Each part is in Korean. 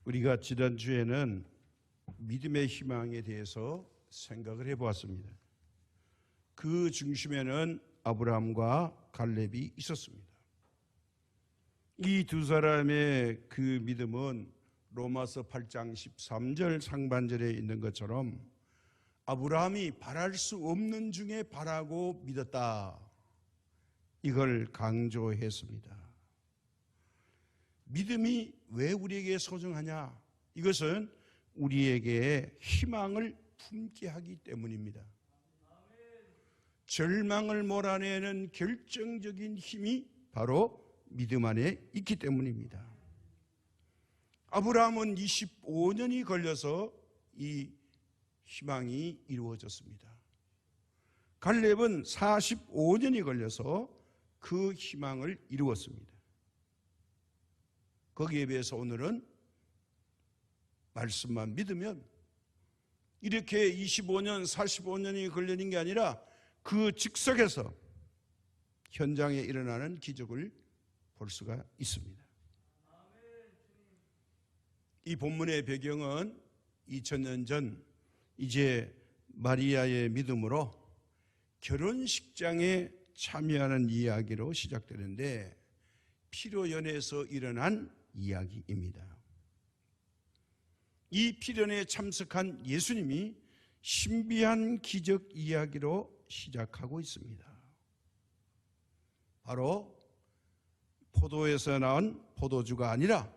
우리가 지난주에는 믿음의 희망에 대해서 생각을 해보았습니다. 그 중심에는 아브라함과 갈렙이 있었습니다. 이 두 사람의 그 믿음은 로마서 8장 13절 상반절에 있는 것처럼 아브라함이 바랄 수 없는 중에 바라고 믿었다, 이걸 강조했습니다. 믿음이 왜 우리에게 소중하냐? 이것은 우리에게 희망을 품게 하기 때문입니다. 절망을 몰아내는 결정적인 힘이 바로 믿음 안에 있기 때문입니다. 아브라함은 25년이 걸려서 이 희망이 이루어졌습니다. 갈렙은 45년이 걸려서 그 희망을 이루었습니다. 거기에 비해서 오늘은 말씀만 믿으면 이렇게 25년, 45년이 걸리는 게 아니라 그 즉석에서 현장에 일어나는 기적을 볼 수가 있습니다. 이 본문의 배경은 2000년 전 이제 마리아의 믿음으로 결혼식장에 참여하는 이야기로 시작되는데 피로연에서 일어난 이야기입니다. 이 피련에 참석한 예수님이 신비한 기적 이야기로 시작하고 있습니다. 바로 포도에서 나온 포도주가 아니라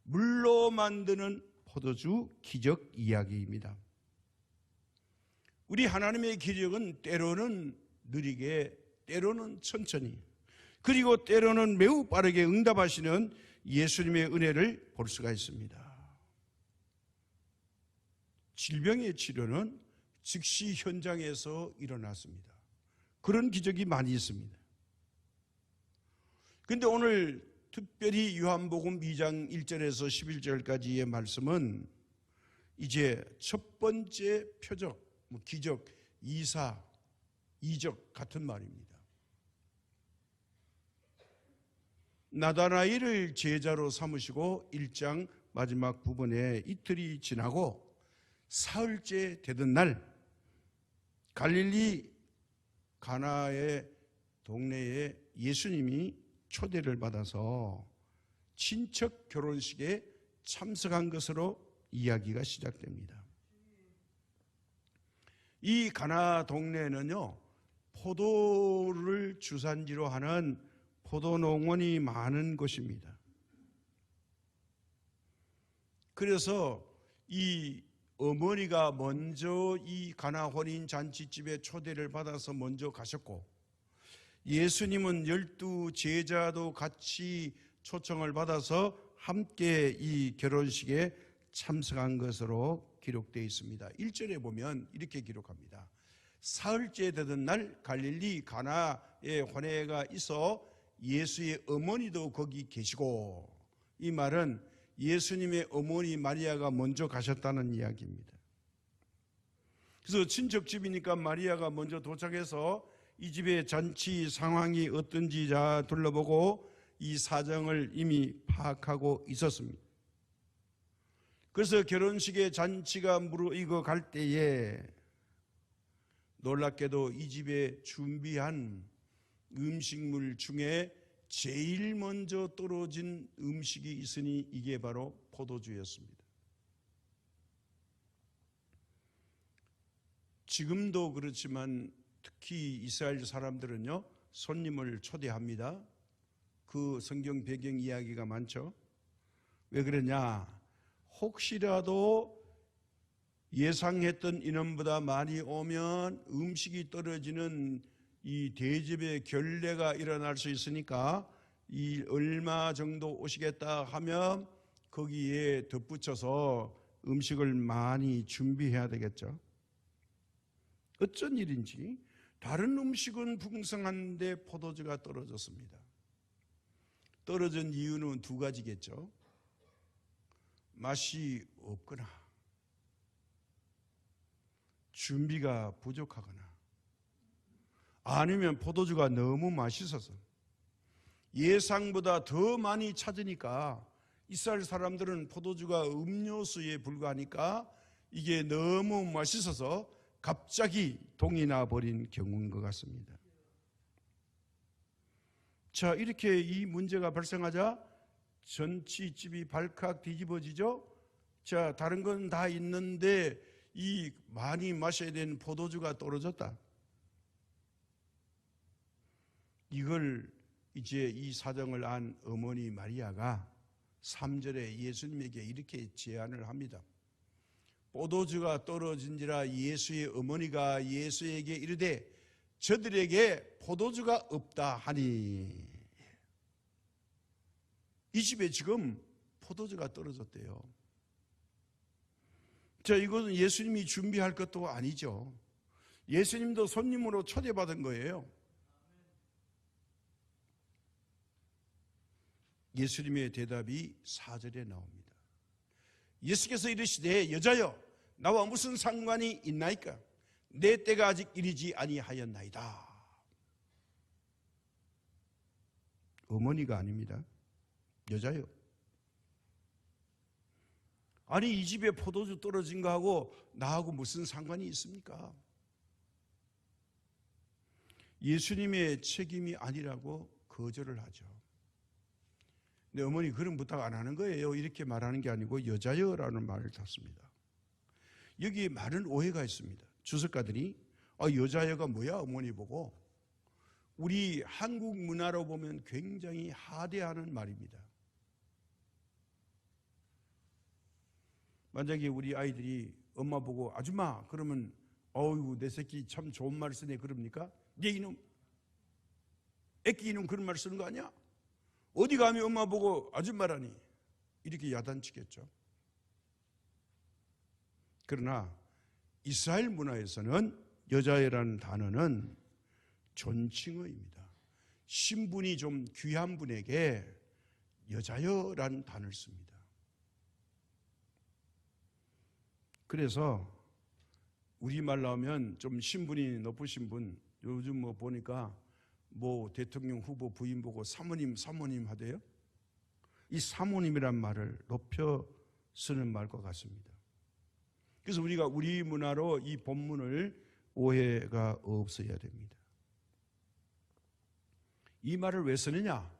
물로 만드는 포도주 기적 이야기입니다. 우리 하나님의 기적은 때로는 느리게, 때로는 천천히, 그리고 때로는 매우 빠르게 응답하시는 예수님의 은혜를 볼 수가 있습니다. 질병의 치료는 즉시 현장에서 일어났습니다. 그런 기적이 많이 있습니다. 그런데 오늘 특별히 요한복음 2장 1절에서 11절까지의 말씀은 이제 첫 번째 표적, 기적, 이사, 이적 같은 말입니다. 나다나엘을 제자로 삼으시고 1장 마지막 부분에 이틀이 지나고 사흘째 되던 날 갈릴리 가나의 동네에 예수님이 초대를 받아서 친척 결혼식에 참석한 것으로 이야기가 시작됩니다. 이 가나 동네는요, 포도를 주산지로 하는 포도농원이 많은 곳입니다. 그래서 이 어머니가 먼저 이 가나 혼인 잔치집에 초대를 받아서 먼저 가셨고, 예수님은 12 제자도 같이 초청을 받아서 함께 이 결혼식에 참석한 것으로 기록되어 있습니다. 1절에 보면 이렇게 기록합니다. 사흘째 되던 날 갈릴리 가나에 혼회가 있어 예수의 어머니도 거기 계시고, 이 말은 예수님의 어머니 마리아가 먼저 가셨다는 이야기입니다. 그래서 친척집이니까 마리아가 먼저 도착해서 이 집의 잔치 상황이 어떤지 둘러보고 이 사정을 이미 파악하고 있었습니다. 그래서 결혼식의 잔치가 무르익어 갈 때에 놀랍게도 이 집에 준비한 음식물 중에 제일 먼저 떨어진 음식이 있으니 이게 바로 포도주였습니다. 지금도 그렇지만 특히 이스라엘 사람들은요, 손님을 초대합니다. 그 성경 배경 이야기가 많죠. 왜 그러냐? 혹시라도 예상했던 인원보다 많이 오면 음식이 떨어지는 이 대접의 결례가 일어날 수 있으니까 이 얼마 정도 오시겠다 하면 거기에 덧붙여서 음식을 많이 준비해야 되겠죠. 어쩐 일인지 다른 음식은 풍성한데 포도주가 떨어졌습니다. 떨어진 이유는 두 가지겠죠. 맛이 없거나 준비가 부족하거나 아니면 포도주가 너무 맛있어서 예상보다 더 많이 찾으니까 이스라엘 사람들은 포도주가 음료수에 불과하니까 이게 너무 맛있어서 갑자기 동이 나버린 경우인 것 같습니다. 자, 이렇게 이 문제가 발생하자 전치집이 발칵 뒤집어지죠. 자, 다른 건 다 있는데 이 많이 마셔야 되는 포도주가 떨어졌다. 이걸 이제 이 사정을 안 어머니 마리아가 3절에 예수님에게 이렇게 제안을 합니다. 포도주가 떨어진지라 예수의 어머니가 예수에게 이르되 저들에게 포도주가 없다 하니. 이 집에 지금 포도주가 떨어졌대요. 자, 이것은 예수님이 준비할 것도 아니죠. 예수님도 손님으로 초대받은 거예요. 예수님의 대답이 4절에 나옵니다. 예수께서 이르시되 여자여 나와 무슨 상관이 있나이까? 내 때가 아직 이르지 아니하였나이다. 어머니가 아닙니다. 여자요. 아니, 이 집에 포도주 떨어진 거하고 나하고 무슨 상관이 있습니까? 예수님의 책임이 아니라고 거절을 하죠. 근데 어머니 그런 부탁 안 하는 거예요. 이렇게 말하는 게 아니고 여자여라는 말을 탔습니다. 여기에 많은 오해가 있습니다. 주석가들이 여자여가 뭐야 어머니 보고. 우리 한국 문화로 보면 굉장히 하대하는 말입니다. 만약에 우리 아이들이 엄마 보고 아줌마 그러면 어이구 내 새끼 참 좋은 말 쓰네 그럽니까? 네 이놈 애끼 이놈 그런 말 쓰는 거 아니야? 어디 감히 엄마 보고 아줌마라니 이렇게 야단치겠죠. 그러나 이스라엘 문화에서는 여자애라는 단어는 존칭어입니다. 신분이 좀 귀한 분에게 여자여라는 단어를 씁니다. 그래서 우리말로 하면 좀 신분이 높으신 분, 요즘 뭐 보니까 뭐 대통령 후보 부인 보고 사모님 하대요. 이 사모님이란 말을 높여 쓰는 말과 같습니다. 그래서 우리가 우리 문화로 이 본문을 오해가 없어야 됩니다. 이 말을 왜 쓰느냐?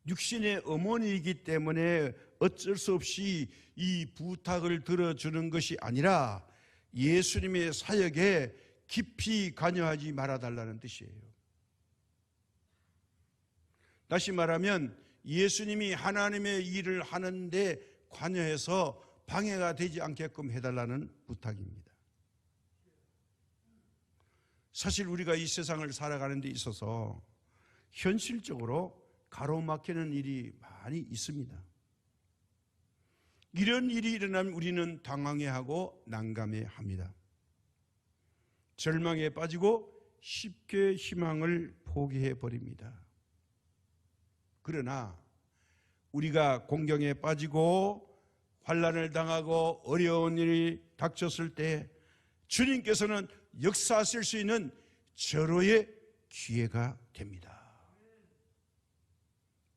육신의 어머니이기 때문에 어쩔 수 없이 이 부탁을 들어주는 것이 아니라 예수님의 사역에 깊이 관여하지 말아달라는 뜻이에요. 다시 말하면 예수님이 하나님의 일을 하는데 관여해서 방해가 되지 않게끔 해달라는 부탁입니다. 사실 우리가 이 세상을 살아가는 데 있어서 현실적으로 가로막히는 일이 많이 있습니다. 이런 일이 일어나면 우리는 당황해하고 난감해합니다. 절망에 빠지고 쉽게 희망을 포기해버립니다. 그러나 우리가 공경에 빠지고 환난을 당하고 어려운 일이 닥쳤을 때 주님께서는 역사하실 수 있는 절호의 기회가 됩니다.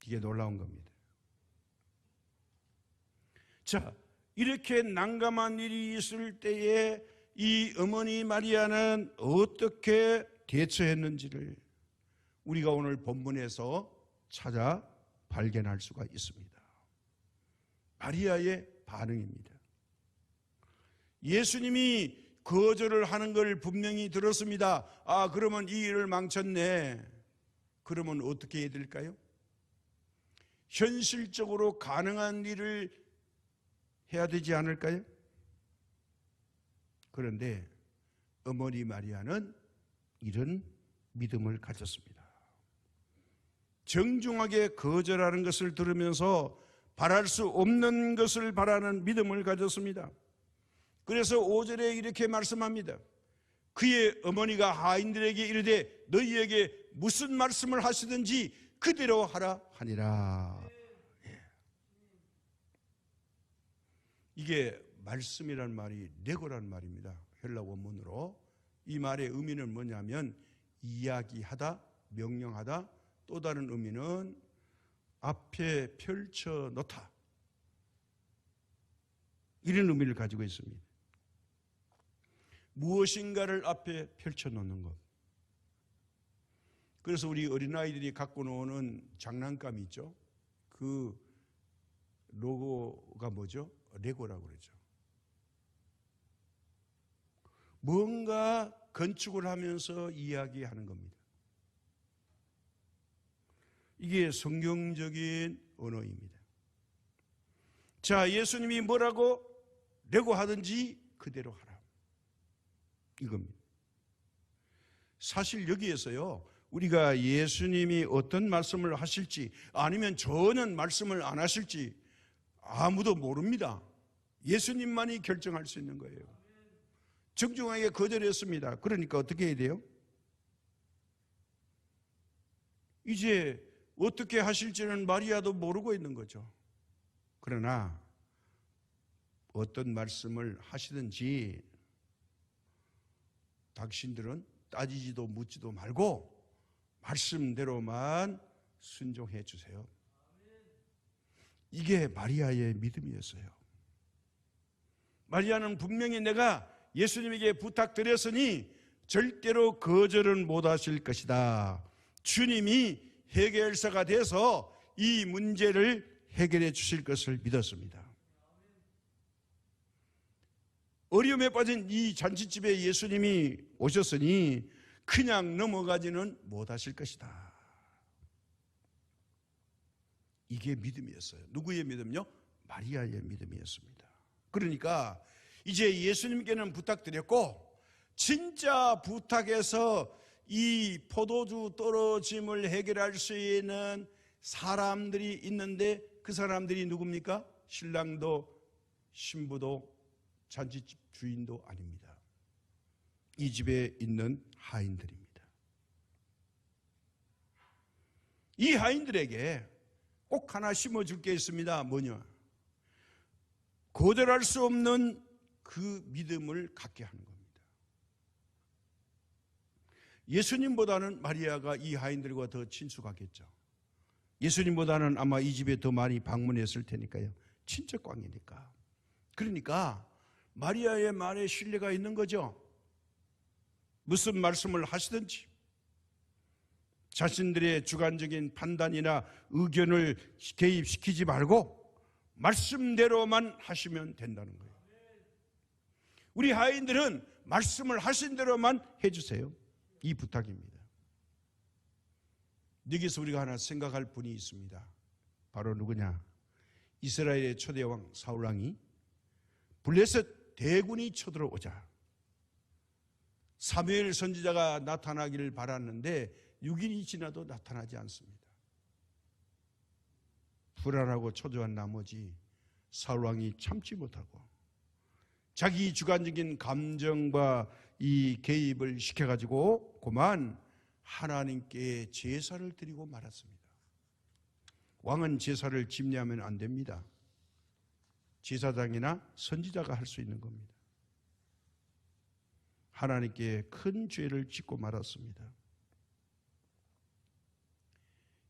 이게 놀라운 겁니다. 자, 이렇게 난감한 일이 있을 때에 이 어머니 마리아는 어떻게 대처했는지를 우리가 오늘 본문에서 찾아 발견할 수가 있습니다. 마리아의 반응입니다. 예수님이 거절을 하는 걸 분명히 들었습니다. 그러면 이 일을 망쳤네. 그러면 어떻게 해야 될까요? 현실적으로 가능한 일을 해야 되지 않을까요? 그런데 어머니 마리아는 이런 믿음을 가졌습니다. 정중하게 거절하는 것을 들으면서 바랄 수 없는 것을 바라는 믿음을 가졌습니다. 그래서 5절에 이렇게 말씀합니다. 그의 어머니가 하인들에게 이르되 너희에게 무슨 말씀을 하시든지 그대로 하라 하니라. 이게 말씀이란 말이 레고란 말입니다. 헬라 원문으로. 이 말의 의미는 뭐냐면 이야기하다, 명령하다. 또 다른 의미는 앞에 펼쳐 놓다. 이런 의미를 가지고 있습니다. 무엇인가를 앞에 펼쳐 놓는 것. 그래서 우리 어린아이들이 갖고 노는 장난감이 있죠. 그 로고가 뭐죠? 레고라고 그러죠. 뭔가 건축을 하면서 이야기하는 겁니다. 이게 성경적인 언어입니다. 자, 예수님이 뭐라고 레고 하든지 그대로 하라. 이겁니다. 사실 여기에서요, 우리가 예수님이 어떤 말씀을 하실지 아니면 전혀 말씀을 안 하실지 아무도 모릅니다. 예수님만이 결정할 수 있는 거예요. 정중하게 거절했습니다. 그러니까 어떻게 해야 돼요? 이제 어떻게 하실지는 마리아도 모르고 있는 거죠. 그러나 어떤 말씀을 하시든지 당신들은 따지지도 묻지도 말고 말씀대로만 순종해 주세요. 이게 마리아의 믿음이었어요. 마리아는 분명히 내가 예수님에게 부탁드렸으니 절대로 거절은 못하실 것이다. 주님이 해결사가 돼서 이 문제를 해결해 주실 것을 믿었습니다. 어려움에 빠진 이 잔치집에 예수님이 오셨으니 그냥 넘어가지는 못하실 것이다. 이게 믿음이었어요. 누구의 믿음요? 마리아의 믿음이었습니다. 그러니까 이제 예수님께는 부탁드렸고 진짜 부탁해서 이 포도주 떨어짐을 해결할 수 있는 사람들이 있는데 그 사람들이 누굽니까? 신랑도 신부도 잔치집 주인도 아닙니다. 이 집에 있는 하인들입니다. 이 하인들에게 꼭 하나 심어줄 게 있습니다. 뭐냐? 거절할 수 없는 그 믿음을 갖게 하는 겁니다. 예수님보다는 마리아가 이 하인들과 더 친숙하겠죠. 예수님보다는 아마 이 집에 더 많이 방문했을 테니까요. 친척광이니까. 그러니까 마리아의 말에 신뢰가 있는 거죠. 무슨 말씀을 하시든지 자신들의 주관적인 판단이나 의견을 개입시키지 말고 말씀대로만 하시면 된다는 거예요. 우리 하인들은 말씀을 하신 대로만 해주세요. 이 부탁입니다. 여기서 우리가 하나 생각할 분이 있습니다. 바로 누구냐? 이스라엘의 초대왕 사울왕이 블레셋 대군이 쳐들어오자 사무엘 선지자가 나타나기를 바랐는데 6일이 지나도 나타나지 않습니다. 불안하고 초조한 나머지 사울왕이 참지 못하고 자기 주관적인 감정과 이 개입을 시켜가지고 그만 하나님께 제사를 드리고 말았습니다. 왕은 제사를 집례하면 안 됩니다. 제사장이나 선지자가 할 수 있는 겁니다. 하나님께 큰 죄를 짓고 말았습니다.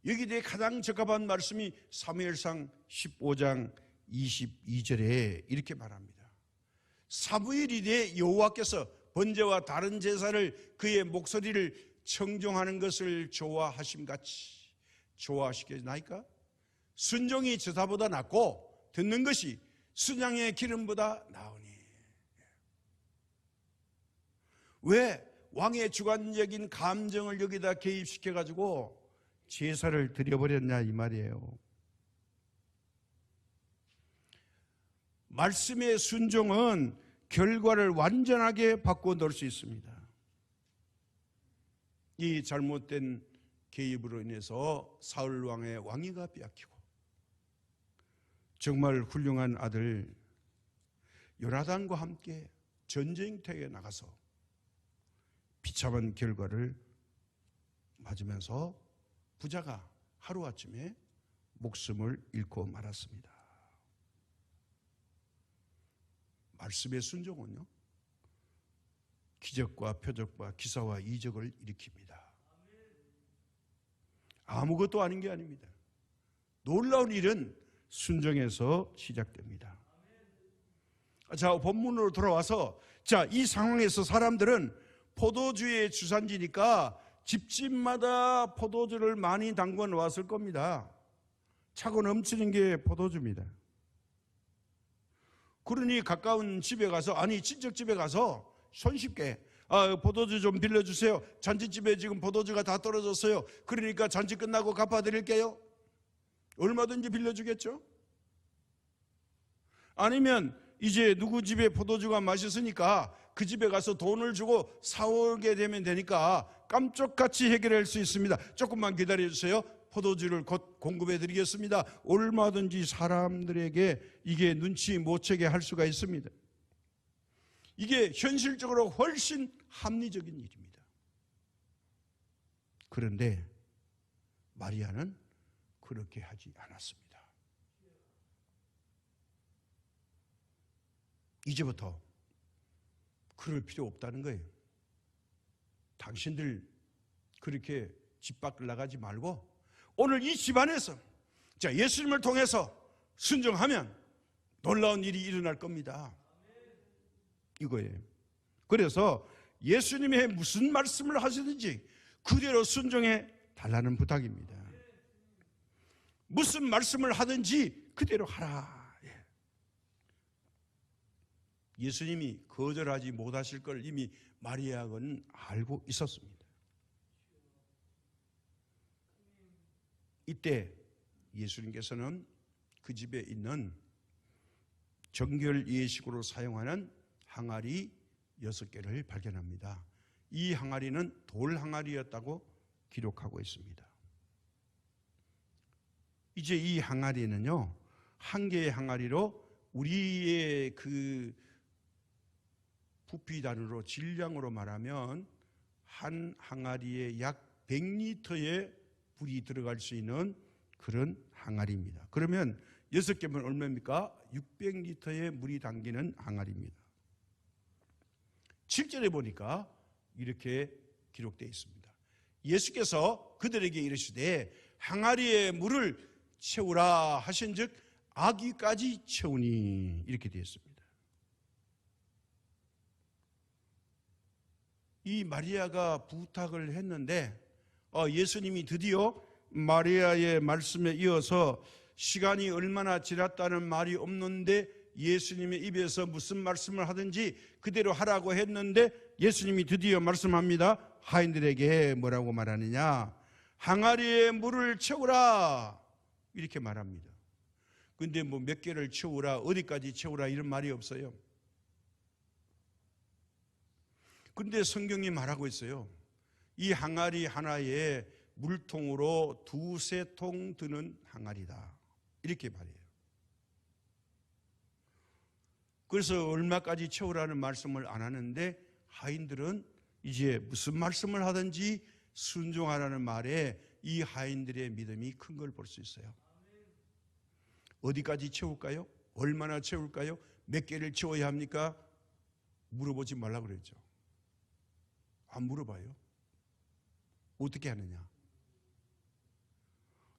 여기에 가장 적합한 말씀이 사무엘상 15장 22절에 이렇게 말합니다. 사무엘 이래 여호와께서 번제와 다른 제사를 그의 목소리를 청종하는 것을 좋아하심같이 좋아하시겠나이까? 순종이 제사보다 낫고 듣는 것이 순양의 기름보다 나으니. 왜 왕의 주관적인 감정을 여기다 개입시켜가지고 제사를 드려버렸냐 이 말이에요. 말씀의 순종은 결과를 완전하게 바꿔 놓을 수 있습니다. 이 잘못된 개입으로 인해서 사울 왕의 왕위가 빼앗기고 정말 훌륭한 아들 요나단과 함께 전쟁터에 나가서 비참한 결과를 맞으면서 부자가 하루아침에 목숨을 잃고 말았습니다. 말씀의 순종은요, 기적과 표적과 기사와 이적을 일으킵니다. 아무것도 아닌 게 아닙니다. 놀라운 일은 순종에서 시작됩니다. 자, 본문으로 돌아와서, 자, 이 상황에서 사람들은 포도주의 주산지니까 집집마다 포도주를 많이 담궈 놓았을 겁니다. 차고 넘치는 게 포도주입니다. 그러니 가까운 집에 가서, 아니 친척집에 가서 손쉽게 포도주 좀 빌려주세요. 잔치집에 지금 포도주가 다 떨어졌어요. 그러니까 잔치 끝나고 갚아드릴게요. 얼마든지 빌려주겠죠. 아니면 이제 누구 집에 포도주가 맛있으니까 그 집에 가서 돈을 주고 사오게 되면 되니까 깜짝같이 해결할 수 있습니다. 조금만 기다려주세요. 포도주를 곧 공급해 드리겠습니다. 얼마든지 사람들에게 이게 눈치 못 채게 할 수가 있습니다. 이게 현실적으로 훨씬 합리적인 일입니다. 그런데 마리아는 그렇게 하지 않았습니다. 이제부터 그럴 필요 없다는 거예요. 당신들 그렇게 집 밖을 나가지 말고 오늘 이 집안에서, 자, 예수님을 통해서 순종하면 놀라운 일이 일어날 겁니다. 이거예요. 그래서 예수님의 무슨 말씀을 하시든지 그대로 순종해 달라는 부탁입니다. 무슨 말씀을 하든지 그대로 하라. 예수님이 거절하지 못하실 걸 이미 마리아는 알고 있었습니다. 이때 예수님께서는 그 집에 있는 정결 예식으로 사용하는 항아리 6개를 발견합니다. 이 항아리는 돌 항아리였다고 기록하고 있습니다. 이제 이 항아리는요, 한 개의 항아리로 우리의 그 부피단으로 질량으로 말하면 한 항아리에 약 100리터의 불이 들어갈 수 있는 그런 항아리입니다. 그러면 6개면 얼마입니까? 600리터의 물이 담기는 항아리입니다. 7절에 보니까 이렇게 기록되어 있습니다. 예수께서 그들에게 이르시되 항아리에 물을 채우라 하신즉 아기까지 채우니, 이렇게 되어 있습니다. 이 마리아가 부탁을 했는데 예수님이 드디어 마리아의 말씀에 이어서 시간이 얼마나 지났다는 말이 없는데 예수님의 입에서 무슨 말씀을 하든지 그대로 하라고 했는데 예수님이 드디어 말씀합니다. 하인들에게 뭐라고 말하느냐? 항아리에 물을 채우라, 이렇게 말합니다. 근데 뭐 몇 개를 채우라, 어디까지 채우라 이런 말이 없어요. 근데 성경이 말하고 있어요. 이 항아리 하나에 물통으로 2-3통 드는 항아리다, 이렇게 말해요. 그래서 얼마까지 채우라는 말씀을 안 하는데 하인들은 이제 무슨 말씀을 하든지 순종하라는 말에 이 하인들의 믿음이 큰 걸 볼 수 있어요. 어디까지 채울까요? 얼마나 채울까요? 몇 개를 채워야 합니까? 물어보지 말라고 그랬죠. 안 물어봐요. 어떻게 하느냐?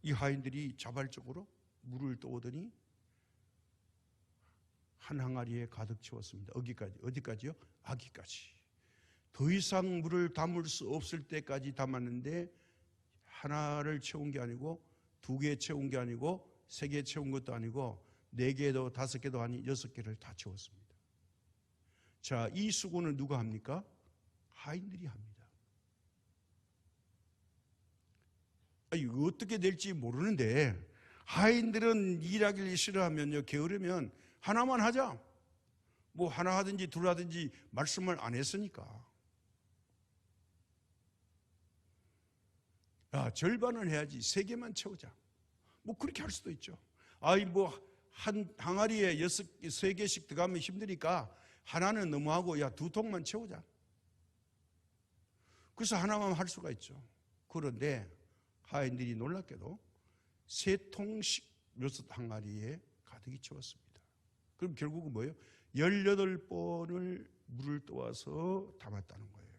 이 하인들이 자발적으로 물을 떠오더니 한 항아리에 가득 채웠습니다. 어디까지요? 아기까지. 더 이상 물을 담을 수 없을 때까지 담았는데 하나를 채운 게 아니고 2개 채운 게 아니고 3개 채운 것도 아니고 4개도 5개도 아니 6개를 다 채웠습니다. 자, 이 수고는 누가 합니까? 하인들이 합니다. 이거 어떻게 될지 모르는데 하인들은 일하기를 싫어하면요, 게으르면 하나만 하자. 뭐 하나 하든지 둘 하든지 말씀을 안 했으니까. 절반은 해야지 3개만 채우자. 뭐 그렇게 할 수도 있죠. 뭐 한 항아리에 3개씩 들어가면 힘드니까 하나는 너무하고 2통만 채우자. 그래서 하나만 할 수가 있죠. 그런데 하인들이 놀랍게도 3통씩 6항아리에 가득히 채웠습니다. 그럼 결국은 뭐예요? 18번을 물을 떠와서 담았다는 거예요.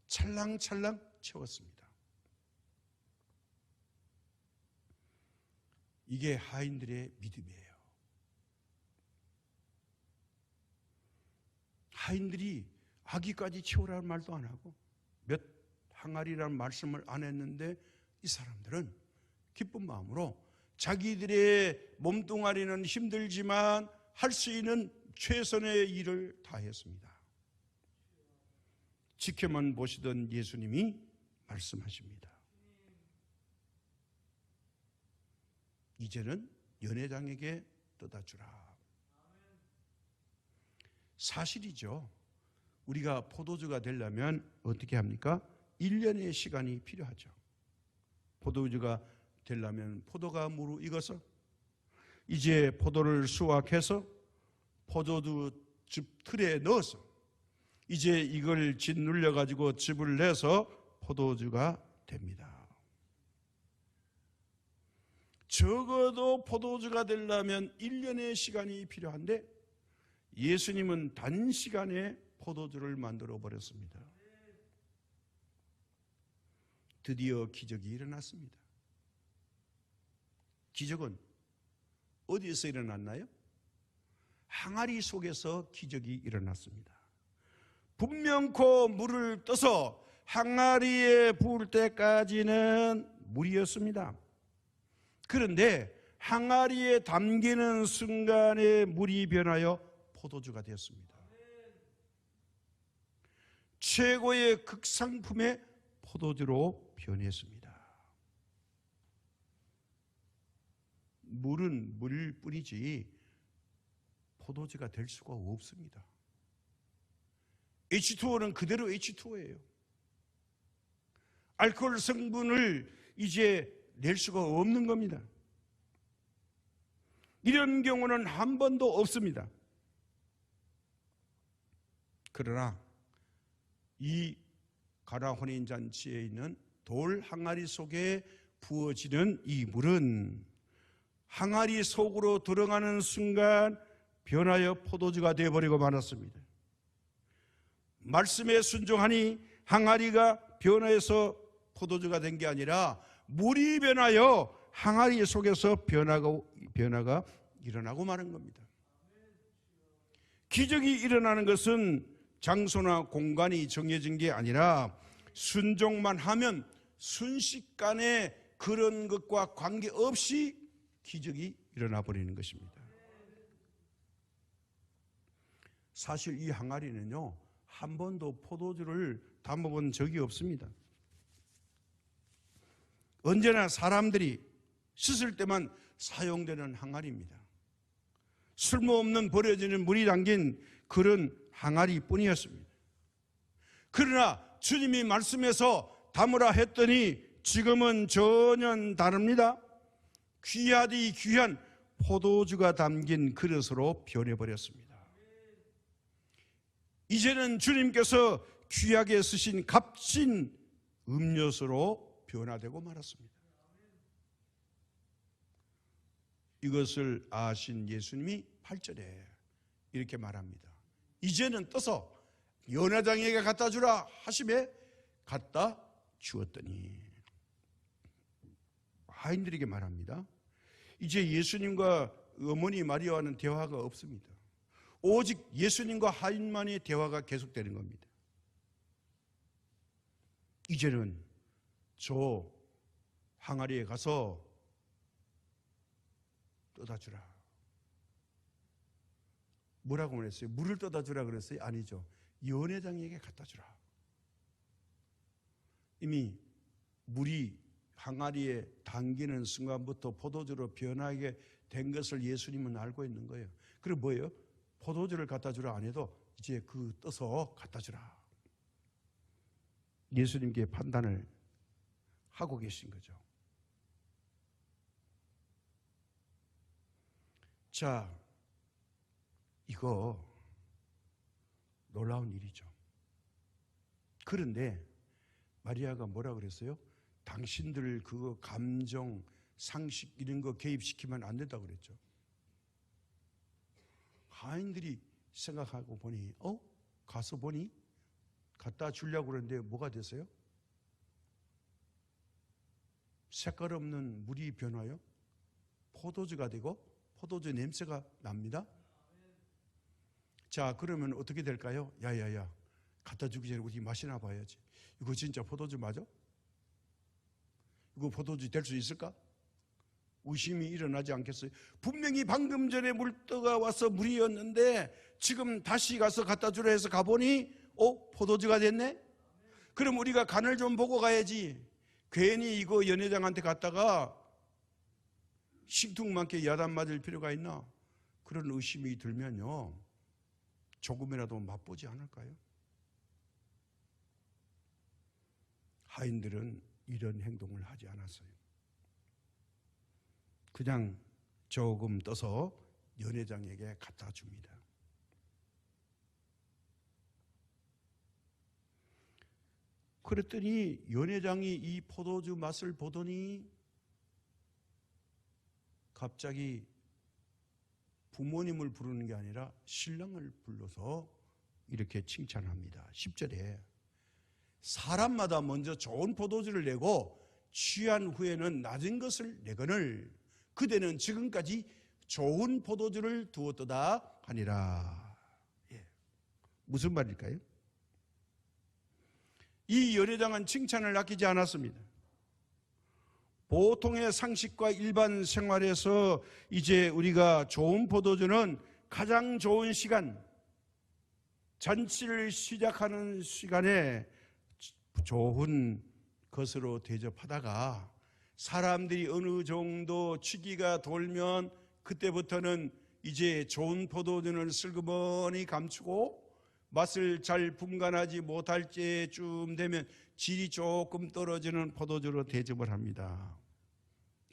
찰랑찰랑 채웠습니다. 이게 하인들의 믿음이에요. 하인들이 아기까지 채우라는 말도 안 하고 몇 항아리라는 말씀을 안 했는데 이 사람들은 기쁜 마음으로 자기들의 몸뚱아리는 힘들지만 할 수 있는 최선의 일을 다했습니다. 지켜만 보시던 예수님이 말씀하십니다. 이제는 연회장에게 떠다주라. 사실이죠. 우리가 포도주가 되려면 어떻게 합니까? 1년의 시간이 필요하죠. 포도주가 되려면 포도가 무르익어서 이제 포도를 수확해서 포도주 즙 틀에 넣어서 이제 이걸 짓눌려 가지고 즙을 내서 포도주가 됩니다. 적어도 포도주가 되려면 1년의 시간이 필요한데 예수님은 단시간에 포도주를 만들어 버렸습니다. 드디어 기적이 일어났습니다. 기적은 어디에서 일어났나요? 항아리 속에서 기적이 일어났습니다. 분명코 물을 떠서 항아리에 부을 때까지는 물이었습니다. 그런데 항아리에 담기는 순간에 물이 변하여 포도주가 되었습니다. 최고의 극상품의 포도주로 변했습니다. 물은 물뿐이지 포도주가 될 수가 없습니다. H2O는 그대로 H2O예요. 알코올 성분을 이제 낼 수가 없는 겁니다. 이런 경우는 한 번도 없습니다. 그러나 이 가나 혼인잔치에 있는 돌 항아리 속에 부어지는 이 물은 항아리 속으로 들어가는 순간 변하여 포도주가 되어버리고 말았습니다. 말씀에 순종하니 항아리가 변해서 포도주가 된 게 아니라 물이 변하여 항아리 속에서 변화가 일어나고 마는 겁니다. 기적이 일어나는 것은 장소나 공간이 정해진 게 아니라 순종만 하면 순식간에 그런 것과 관계없이 기적이 일어나 버리는 것입니다. 사실 이 항아리는요, 한 번도 포도주를 담아본 적이 없습니다. 언제나 사람들이 씻을 때만 사용되는 항아리입니다. 쓸모없는 버려지는 물이 담긴 그런 항아리뿐이었습니다. 그러나 주님이 말씀해서 담으라 했더니 지금은 전혀 다릅니다. 귀하디 귀한 포도주가 담긴 그릇으로 변해버렸습니다. 이제는 주님께서 귀하게 쓰신 값진 음료수로 변화되고 말았습니다. 이것을 아신 예수님이 8절에 이렇게 말합니다. 이제는 떠서 연회장에게 갖다 주라 하심에 갖다 주었더니, 하인들에게 말합니다. 이제 예수님과 어머니 마리아와는 대화가 없습니다. 오직 예수님과 하인만의 대화가 계속되는 겁니다. 이제는 저 항아리에 가서 떠다 주라. 뭐라고 말했어요? 물을 떠다 주라 그랬어요? 아니죠. 연회장에게 갖다 주라. 이미 물이 항아리에 담기는 순간부터 포도주로 변하게 된 것을 예수님은 알고 있는 거예요. 그리고 뭐예요? 포도주를 갖다 주라 안 해도 이제 그 떠서 갖다 주라. 예수님께 판단을 하고 계신 거죠. 자, 이거 놀라운 일이죠. 그런데 마리아가 뭐라 그랬어요? 당신들 그거 감정, 상식 이런 거 개입시키면 안 된다고 그랬죠. 하인들이 생각하고 보니 가서 보니 갖다 주려고 그러는데 뭐가 됐어요? 색깔 없는 물이 변화요? 포도주가 되고 포도주 냄새가 납니다. 자, 그러면 어떻게 될까요? 야야야, 갖다 주기 전에 우리 맛이나 봐야지. 이거 진짜 포도주 맞아? 이거 포도주 될 수 있을까? 의심이 일어나지 않겠어요? 분명히 방금 전에 물떠가 와서 물이었는데 지금 다시 가서 갖다 주라 해서 가보니 포도주가 됐네? 그럼 우리가 간을 좀 보고 가야지. 괜히 이거 연회장한테 갔다가 식퉁맞게 야단 맞을 필요가 있나? 그런 의심이 들면요, 조금이라도 맛보지 않을까요? 하인들은 이런 행동을 하지 않았어요. 그냥 조금 떠서 연회장에게 갖다 줍니다. 그랬더니 연회장이 이 포도주 맛을 보더니 갑자기 부모님을 부르는 게 아니라 신랑을 불러서 이렇게 칭찬합니다. 10절에 사람마다 먼저 좋은 포도주를 내고 취한 후에는 낮은 것을 내거늘 그대는 지금까지 좋은 포도주를 두었도다 하니라. 무슨 말일까요? 이 연회장은 칭찬을 아끼지 않았습니다. 보통의 상식과 일반 생활에서 이제 우리가 좋은 포도주는 가장 좋은 시간, 잔치를 시작하는 시간에 좋은 것으로 대접하다가 사람들이 어느 정도 취기가 돌면 그때부터는 이제 좋은 포도주는 슬그머니 감추고 맛을 잘 분간하지 못할 때쯤 되면 질이 조금 떨어지는 포도주로 대접을 합니다.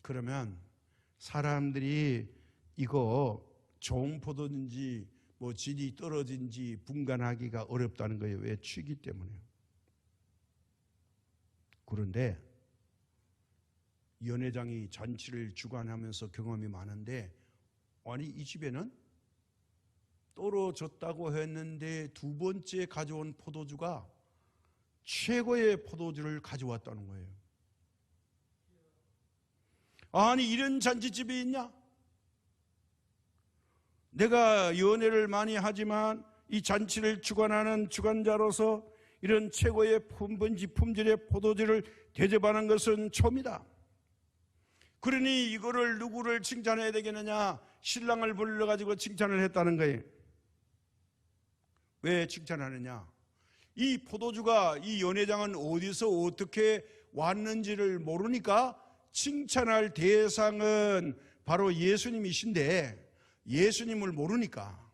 그러면 사람들이 이거 좋은 포도인지 질이 떨어진지 분간하기가 어렵다는 거예요. 왜? 취기 때문에요. 그런데 연회장이 잔치를 주관하면서 경험이 많은데, 아니 이 집에는 떨어졌다고 했는데 두 번째 가져온 포도주가 최고의 포도주를 가져왔다는 거예요. 아니 이런 잔치집이 있냐? 내가 연회를 많이 하지만 이 잔치를 주관하는 주관자로서 이런 최고의 품질의 포도주를 대접하는 것은 처음이다. 그러니 이거를 누구를 칭찬해야 되겠느냐? 신랑을 불러가지고 칭찬을 했다는 거예요. 왜 칭찬하느냐? 이 포도주가 이 연회장은 어디서 어떻게 왔는지를 모르니까 칭찬할 대상은 바로 예수님이신데, 예수님을 모르니까,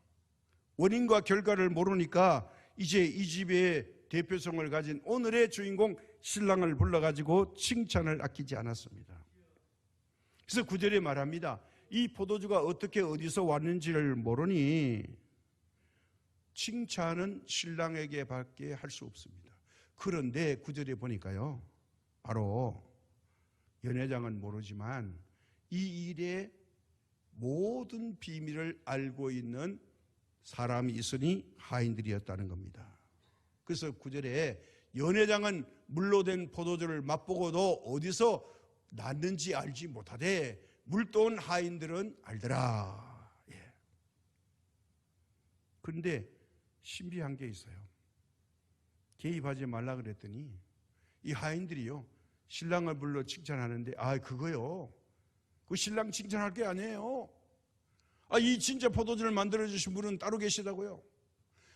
원인과 결과를 모르니까 이제 이 집의 대표성을 가진 오늘의 주인공 신랑을 불러가지고 칭찬을 아끼지 않았습니다. 그래서 9절에 말합니다. 이 포도주가 어떻게 어디서 왔는지를 모르니 칭찬은 신랑에게 밖에 할 수 없습니다. 그런데 9절에 보니까요, 바로 연회장은 모르지만 이 일의 모든 비밀을 알고 있는 사람이 있으니 하인들이었다는 겁니다. 그래서 9절에 연회장은 물로 된 포도주를 맛보고도 어디서 났는지 알지 못하되 물떠온 하인들은 알더라. 그런데 신비한 게 있어요. 개입하지 말라 그랬더니 이 하인들이요, 신랑을 불러 칭찬하는데, 그거요, 그 신랑 칭찬할 게 아니에요. 이 진짜 포도주를 만들어주신 분은 따로 계시다고요.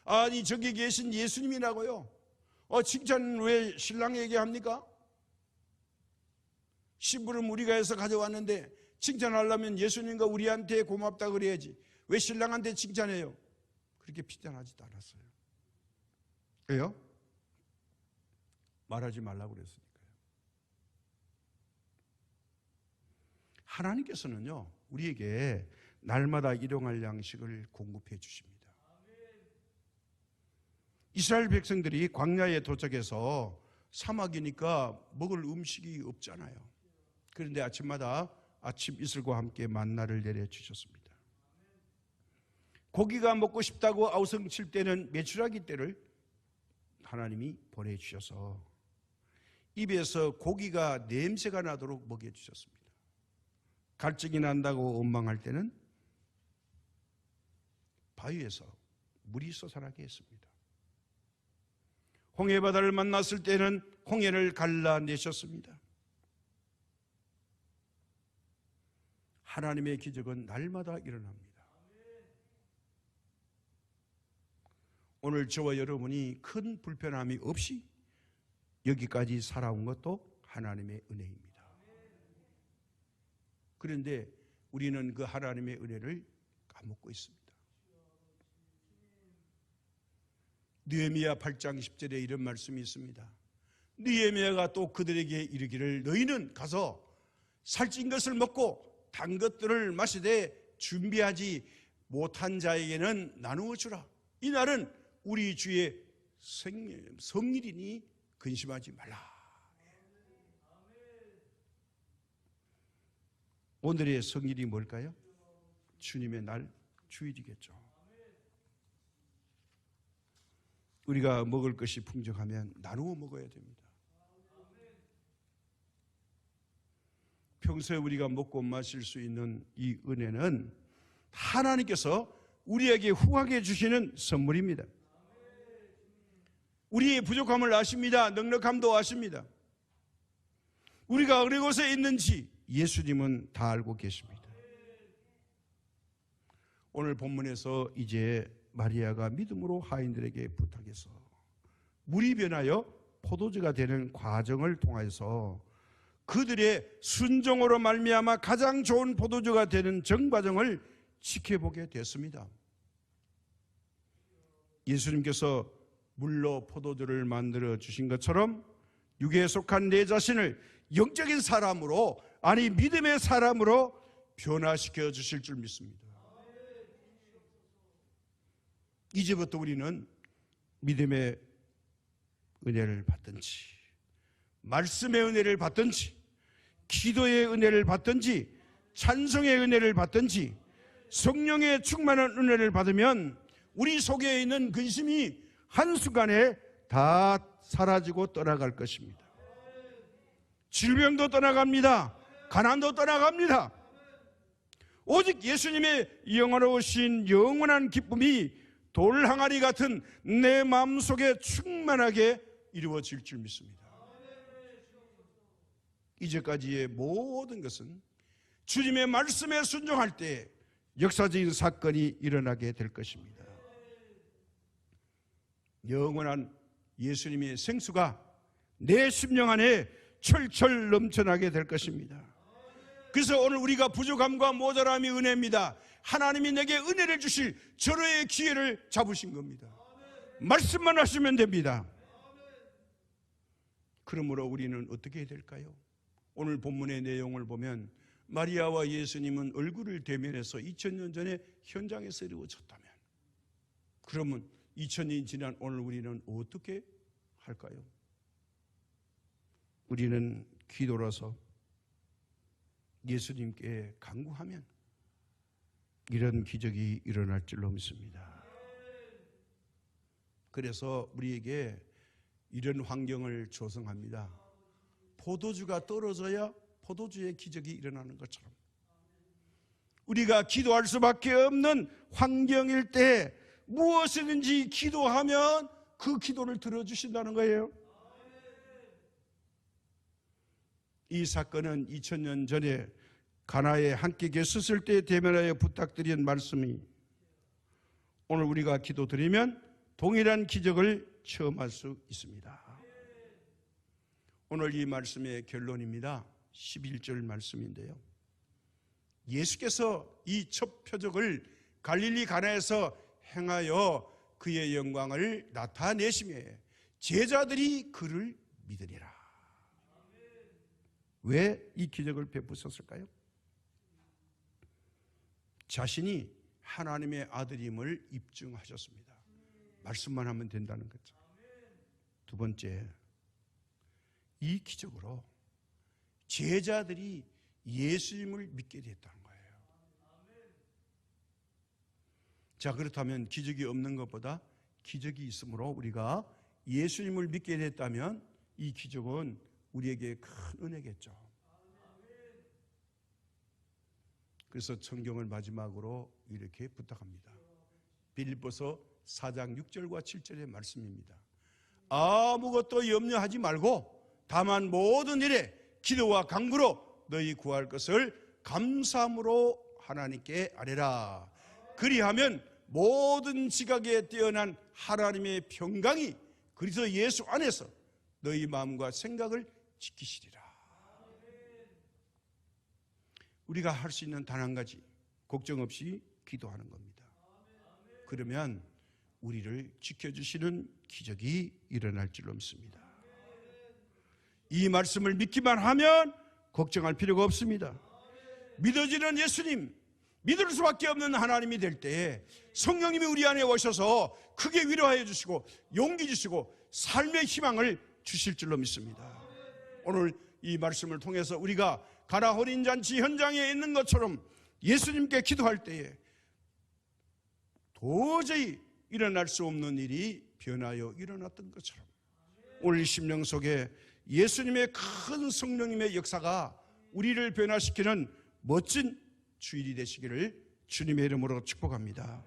아니 저기 계신 예수님이라고요. 칭찬 왜 신랑에게 합니까? 심부름 우리가 해서 가져왔는데 칭찬하려면 예수님과 우리한테 고맙다 그래야지. 왜 신랑한테 칭찬해요? 그렇게 칭찬하지도 않았어요. 왜요? 말하지 말라고 그랬으니까요. 하나님께서는요, 우리에게 날마다 일용할 양식을 공급해 주십니다. 이스라엘 백성들이 광야에 도착해서 사막이니까 먹을 음식이 없잖아요. 그런데 아침마다 아침 이슬과 함께 만나를 내려주셨습니다. 고기가 먹고 싶다고 아우성칠 때는 메추라기 떼를 하나님이 보내주셔서 입에서 고기가 냄새가 나도록 먹여주셨습니다. 갈증이 난다고 원망할 때는 바위에서 물이 솟아나게 했습니다. 홍해바다를 만났을 때는 홍해를 갈라내셨습니다. 하나님의 기적은 날마다 일어납니다. 오늘 저와 여러분이 큰 불편함이 없이 여기까지 살아온 것도 하나님의 은혜입니다. 그런데 우리는 그 하나님의 은혜를 까먹고 있습니다. 느헤미야 8장 10절에 이런 말씀이 있습니다. 느헤미야가 또 그들에게 이르기를 너희는 가서 살찐 것을 먹고 단 것들을 마시되 준비하지 못한 자에게는 나누어 주라. 이 날은 우리 주의 성일이니 근심하지 말라. 오늘의 성일이 뭘까요? 주님의 날 주일이겠죠. 우리가 먹을 것이 풍족하면 나누어 먹어야 됩니다. 평소에 우리가 먹고 마실 수 있는 이 은혜는 하나님께서 우리에게 후하게 주시는 선물입니다. 우리의 부족함을 아십니다. 넉넉함도 아십니다. 우리가 어느 곳에 있는지 예수님은 다 알고 계십니다. 오늘 본문에서 이제 마리아가 믿음으로 하인들에게 부탁해서 물이 변하여 포도주가 되는 과정을 통해서 그들의 순종으로 말미암아 가장 좋은 포도주가 되는 정과정을 지켜보게 됐습니다. 예수님께서 물로 포도주를 만들어 주신 것처럼 육에 속한 내 자신을 영적인 사람으로, 아니 믿음의 사람으로 변화시켜 주실 줄 믿습니다. 이제부터 우리는 믿음의 은혜를 받든지, 말씀의 은혜를 받든지, 기도의 은혜를 받든지, 찬송의 은혜를 받든지, 성령의 충만한 은혜를 받으면 우리 속에 있는 근심이 한순간에 다 사라지고 떠나갈 것입니다. 질병도 떠나갑니다. 가난도 떠나갑니다. 오직 예수님의 영원하신 영원한 기쁨이 돌 항아리 같은 내 마음속에 충만하게 이루어질 줄 믿습니다. 이제까지의 모든 것은 주님의 말씀에 순종할 때 역사적인 사건이 일어나게 될 것입니다. 영원한 예수님의 생수가 내 심령 안에 철철 넘쳐나게 될 것입니다. 그래서 오늘 우리가 부족함과 모자람이 은혜입니다. 하나님이 내게 은혜를 주실 절호의 기회를 잡으신 겁니다. 말씀만 하시면 됩니다. 그러므로 우리는 어떻게 해야 될까요? 오늘 본문의 내용을 보면 마리아와 예수님은 얼굴을 대면해서 2000년 전에 현장에서 이루어졌다면, 그러면 2000년이 지난 오늘 우리는 어떻게 할까요? 우리는 기도로서 예수님께 간구하면 이런 기적이 일어날 줄로 믿습니다. 그래서 우리에게 이런 환경을 조성합니다. 포도주가 떨어져야 포도주의 기적이 일어나는 것처럼 우리가 기도할 수밖에 없는 환경일 때 무엇이든지 기도하면 그 기도를 들어주신다는 거예요. 이 사건은 2000년 전에 가나에 함께 계셨을 때 대면하여 부탁드린 말씀이 오늘 우리가 기도드리면 동일한 기적을 체험할 수 있습니다. 오늘 이 말씀의 결론입니다. 11절 말씀인데요, 예수께서 이 첫 표적을 갈릴리 가나에서 행하여 그의 영광을 나타내시매 제자들이 그를 믿으리라. 왜 이 기적을 베푸셨을까요? 자신이 하나님의 아들임을 입증하셨습니다. 말씀만 하면 된다는 거죠. 두 번째, 이 기적으로 제자들이 예수님을 믿게 됐다는 거예요. 자, 그렇다면 기적이 없는 것보다 기적이 있으므로 우리가 예수님을 믿게 됐다면 이 기적은 우리에게 큰 은혜겠죠. 그래서 성경을 마지막으로 이렇게 부탁합니다. 빌립보서 4장 6절과 7절의 말씀입니다. 아무것도 염려하지 말고 다만 모든 일에 기도와 간구로 너희 구할 것을 감사함으로 하나님께 아뢰라. 그리하면 모든 지각에 뛰어난 하나님의 평강이 그리스도 예수 안에서 너희 마음과 생각을 지키시리라. 우리가 할 수 있는 단 한 가지, 걱정 없이 기도하는 겁니다. 그러면 우리를 지켜주시는 기적이 일어날 줄로 믿습니다. 이 말씀을 믿기만 하면 걱정할 필요가 없습니다. 믿어지는 예수님, 믿을 수밖에 없는 하나님이 될 때에 성령님이 우리 안에 오셔서 크게 위로하여 주시고 용기 주시고 삶의 희망을 주실 줄로 믿습니다. 오늘 이 말씀을 통해서 우리가 가나 혼인잔치 현장에 있는 것처럼 예수님께 기도할 때에 도저히 일어날 수 없는 일이 변하여 일어났던 것처럼 오늘 심령 속에 예수님의 큰 성령님의 역사가 우리를 변화시키는 멋진 주일이 되시기를 주님의 이름으로 축복합니다.